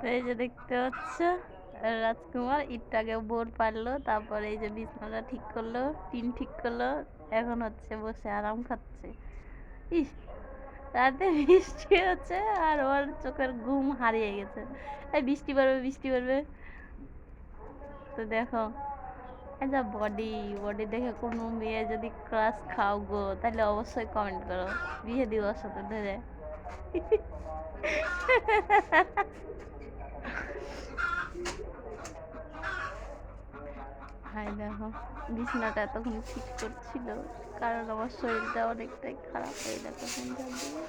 তো এই যে দেখতে পাচ্ছ রাজকুমার ইটটাকে বোর পারলো, তারপরে এই যে বিছানাটা ঠিক করলো, টিন ঠিক করলো, এখন হচ্ছে বসে আরাম খাচ্ছে। ইস, রাতে বৃষ্টি হচ্ছে আর ওর চোখের ঘুম হারিয়ে গেছে। এই বৃষ্টি পড়বে বৃষ্টি পড়বে। তো দেখো এই যা বডি, বডি দেখে কোনো মেয়ে যদি ক্রাশ খাও গো তাহলে অবশ্যই কমেন্ট করো, বিয়ে দিব ওর সাথে ধরে। হাই দেখো বিছানাটা এতক্ষণ ঠিক করছিল, কারণ আমার শরীরটা অনেকটাই খারাপ হয়ে দেখো সন্ধ্যার দিকে।